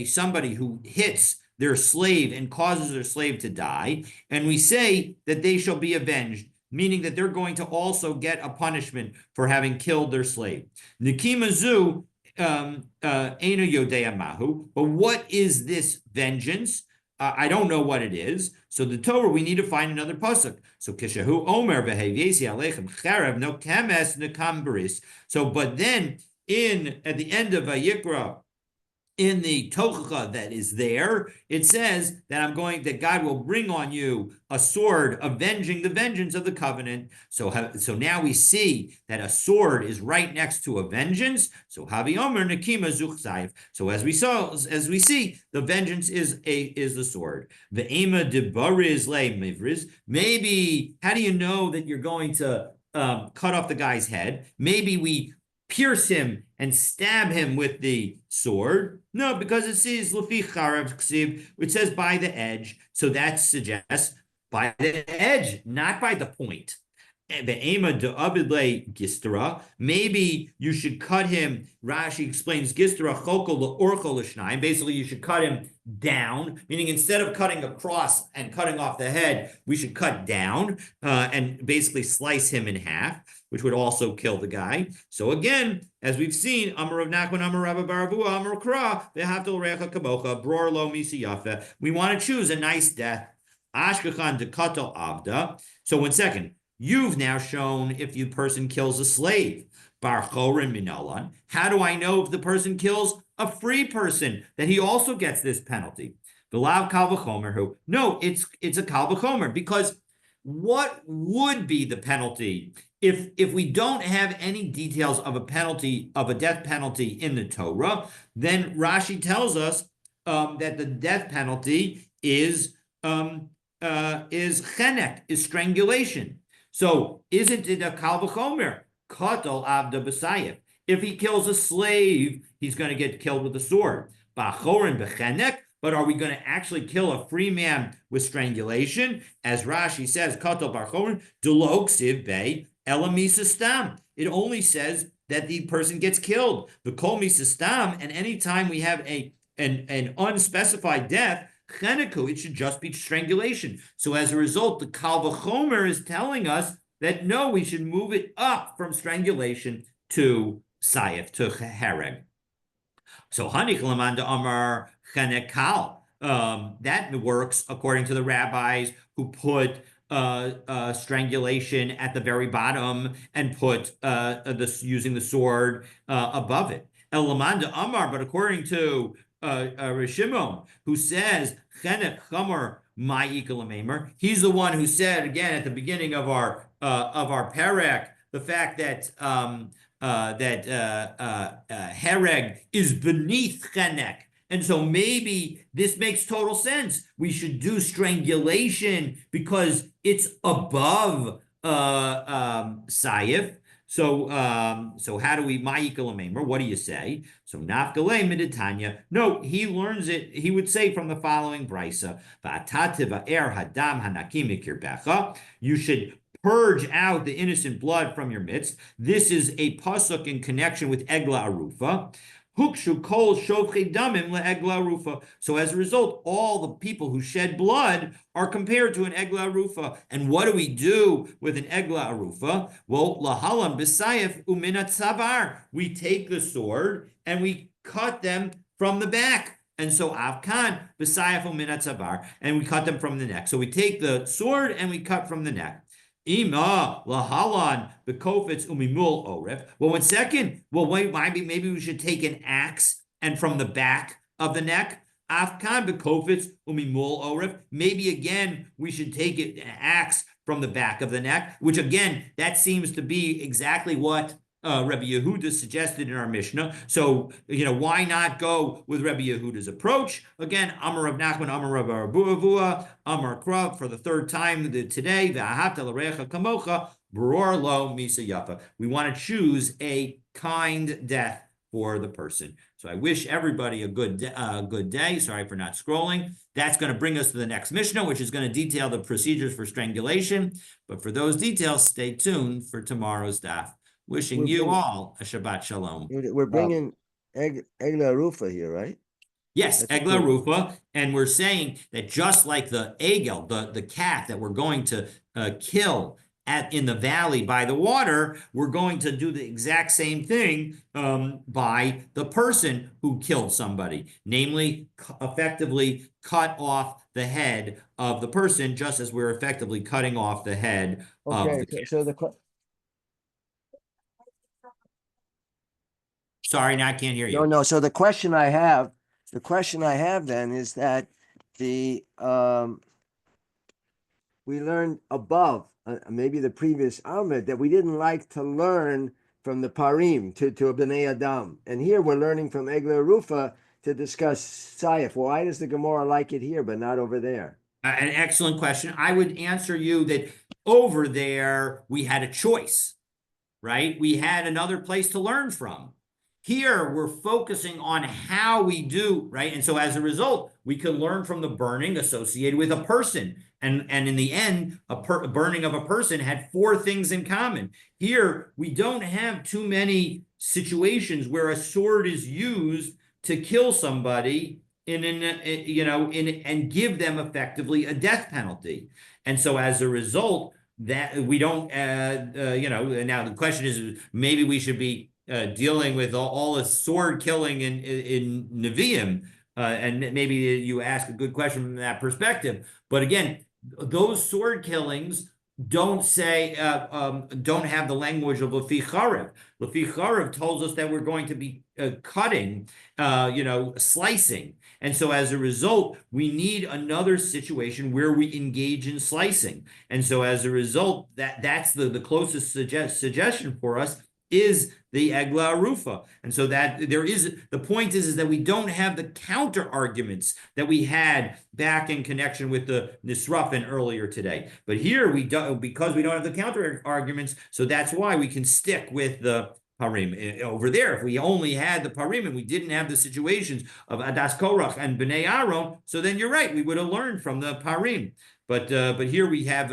somebody who hits their slave and causes their slave to die, and we say that they shall be avenged, meaning that they're going to also get a punishment for having killed their slave. Nikimazu Ena Yodea Mahu, but what is this vengeance? I don't know what it is. So the Torah, we need to find another pasuk. So Kishahu Omer Behaviesi Alechem Cherev No Kemes Nekam Baris. So, but then at the end of Vayikra, in the Tochacha that is there, it says that God will bring on you a sword avenging the vengeance of the covenant. So now we see that a sword is right next to a vengeance. So Havi Omer Nekima Zuch. So as we see, the vengeance is the sword. The Ema de Bariz Le Mivriz. Maybe, how do you know that you're going to cut off the guy's head? Maybe we pierce him and stab him with the sword. No, because it says Lafi Charav Ksiv, which says by the edge. So that suggests by the edge, not by the point. Maybe you should cut him. Rashi explains Gistra Chokol Orchol L'Shnayim. Basically, you should cut him down, meaning instead of cutting across and cutting off the head, we should cut down and basically slice him in half, which would also kill the guy. So again, as we've seen, Amar Rav Nachman, Amar Rabba Baravua, Amar Kra, V'Havdol Recha Kabocha, Bror Lo Misi Yafe. We want to choose a nice death. Ashkechan Dekato Avda. So 1 second. You've now shown if the person kills a slave. Bar Chorin Minalan. How do I know if the person kills a free person that he also gets this penalty? V'lav Kal V'chomer who? No, it's a Kal V'chomer, because what would be the penalty if we don't have any details of a penalty, of a death penalty in the Torah? Then Rashi tells us that the death penalty is chenek, is strangulation. So isn't it a kal v'chomer? Katal avda b'sayif. If he kills a slave, he's going to get killed with a sword. B'achorin b'chenek. But are we going to actually kill a free man with strangulation? As Rashi says, Katal b'achorin dulog siv bei elamisa stam. It only says that the person gets killed. The kol misa stam, and anytime we have an unspecified death, Cheneku, it should just be strangulation. So as a result, the Kal V'chomer is telling us that no, we should move it up from strangulation to Sayef, to Hereg. So Hanik Lamanda Amar Chenekal. That works according to the rabbis who put strangulation at the very bottom and put using the sword above it. Elamanda Amar, but according to Rishimon, who says Chenek Chomer Ma'ikalamemer. He's the one who said again at the beginning of our parak the fact that Hereg is beneath Chenek. And so maybe this makes total sense. We should do strangulation because it's above Sayif. So how do we ma'ikalamemer? What do you say? So nafgalei miditanya. No, he learns it. He would say from the following brisa: Va'atativa er hadam hanakim mikirbecha. You should purge out the innocent blood from your midst. This is a pasuk in connection with Egla Arufa. Hukshu kol shofchei damim le'egla arufa. So as a result, all the people who shed blood are compared to an egla arufa. And what do we do with an egla arufa? Well, lahalam b'sayef uminat savar. We take the sword and we cut them from the back. And so avkan b'sayef uminat savar, and we cut them from the neck. So we take the sword and we cut from the neck. Ima lahalan bekofetz umimul oref. Well, 1 second. Well, wait, maybe we should take an axe and from the back of the neck. Afkan bekofitz umimul orif. Maybe again we should take it axe from the back of the neck, which again that seems to be exactly what Rabbi Yehuda suggested in our Mishnah. So, why not go with Rabbi Yehuda's approach? Again, Amar Rav Nachman, Amar Rav Abuavua, Amar Krav for the third time today. V'ahavta l'recha kamocha, bror lo misa yafa. We want to choose a kind death for the person. So I wish everybody a good day. Sorry for not scrolling. That's going to bring us to the next Mishnah, which is going to detail the procedures for strangulation. But for those details, stay tuned for tomorrow's daf. Wishing you all a Shabbat Shalom. We're bringing Egla Rufa here, right? Yes, Egla Rufa, and we're saying that just like the Egel, the cat that we're going to kill in the valley by the water, we're going to do the exact same thing by the person who killed somebody, namely effectively cut off the head of the person, just as we're effectively cutting off the head of the cat. So Sorry, now I can't hear you. No. So the question I have then is that we learned above, maybe the previous Amud, that we didn't like to learn from the Parim to B'nai Adam. And here we're learning from Egla Rufa to discuss Sayef. Why does the Gemara like it here, but not over there? An excellent question. I would answer you that over there, we had a choice, right? We had another place to learn from. Here, we're focusing on how we do, right? And so as a result, we can learn from the burning associated with a person. And in the end, a burning of a person had 4 things in common. Here, we don't have too many situations where a sword is used to kill somebody and give them effectively a death penalty. And so as a result, that we don't, now the question is, maybe we should be dealing with all the sword killing in Nevi'im, and maybe you ask a good question from that perspective. But again, those sword killings don't have the language of Lefi Charev. Lefi Charev tells us that we're going to be cutting, slicing. And so as a result, we need another situation where we engage in slicing. And so as a result, that's the closest suggestion for us is the Egla Arufa. And so that the point is that we don't have the counter arguments that we had back in connection with the Nisrafin earlier today. But here we don't, because we don't have the counter arguments, so that's why we can stick with the Parim. Over there, if we only had the Parim and we didn't have the situations of Adas Korach and Bnei Aaron, so then you're right, we would have learned from the Parim. But here we have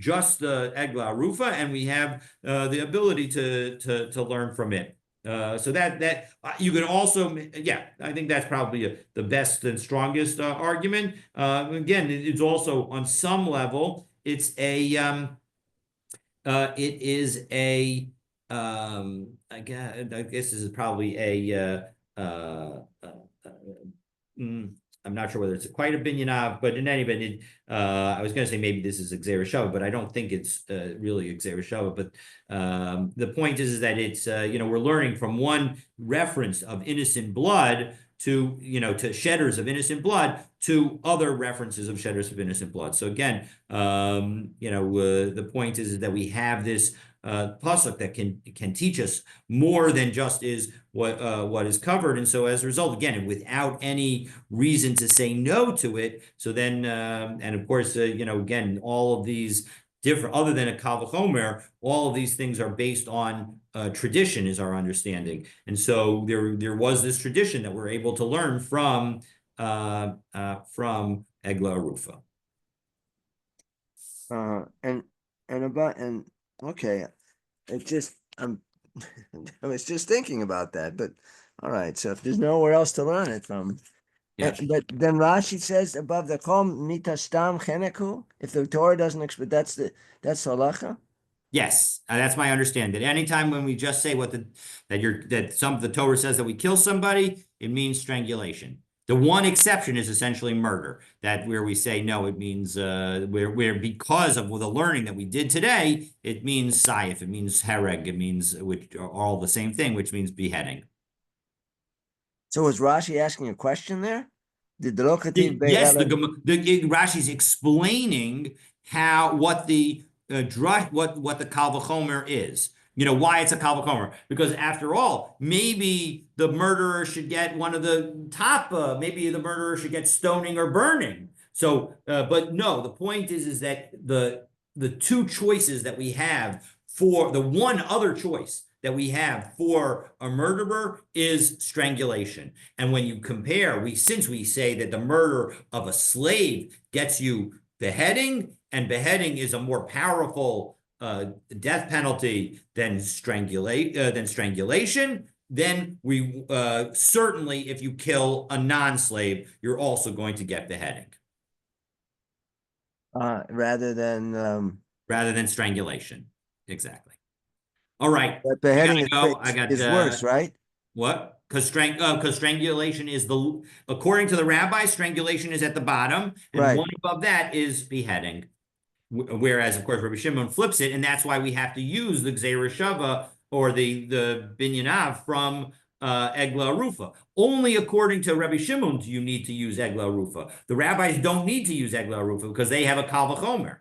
just the Egla Arufa, and we have the ability to learn from it. So that you can also, I think that's probably the best and strongest argument. Again, it's also on some level, it is a I guess this is probably I'm not sure whether it's quite a binyan, but in any event, I was going to say maybe this is Gzeira Shava, but I don't think it's really Gzeira Shava. But the point is that it's we're learning from one reference of innocent blood to shedders of innocent blood to other references of shedders of innocent blood. So again, the point is that we have this pasuk that can teach us more than just is what is covered. And so as a result, again, without any reason to say no to it, so then and of course again, all of these different, other than a Kal V'chomer, all of these things are based on tradition, is our understanding. And so there was this tradition that we're able to learn from Egla Arufa. Okay, it just I was just thinking about that, but all right. So if there's nowhere else to learn it from, but then Rashi says above the Kom Nita Stam Cheneku. If the Torah doesn't explain, that's halacha. Yes, that's my understanding. Anytime when we just say that the Torah says that we kill somebody, it means strangulation. The one exception is essentially murder. That where we say no, it means where because of the learning that we did today, it means sayif, it means hereg, it means, which are all the same thing, which means beheading. So was Rashi asking a question there? Did the locative Yes, Rashi's explaining what the what the Kal Vachomer is. You know, why it's a Kal Vachomer. Because after all, maybe the murderer should get one of the top, maybe the murderer should get stoning or burning. So, but no, the point is that the two choices that we have for the one other choice that we have for a murderer is strangulation. And when you compare, since we say that the murder of a slave gets you beheading, and beheading is a more powerful death penalty than strangulation, then we certainly, if you kill a non-slave, you're also going to get beheading rather than strangulation. Exactly. All right, but I beheading gotta go. I got is worse, right? what? Because strangulation is according to the rabbi, strangulation is at the bottom, and Right. one above that is beheading. Whereas, of course, Rabbi Shimon flips it, and that's why we have to use the Gzeira Shava or the Binyanav from Egla Rufa. Only according to Rabbi Shimon do you need to use Egla Rufa. The rabbis don't need to use Egla Rufa because they have a Kal Vachomer.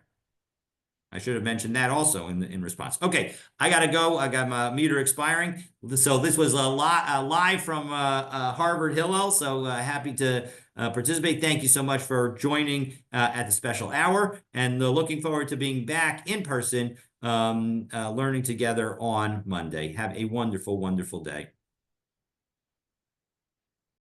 I should have mentioned that also in response. Okay, I gotta go. I got my meter expiring. So this was a live from Harvard Hillel. So happy to participate. Thank you so much for joining at the special hour, and looking forward to being back in person, learning together on Monday. Have a wonderful, wonderful day.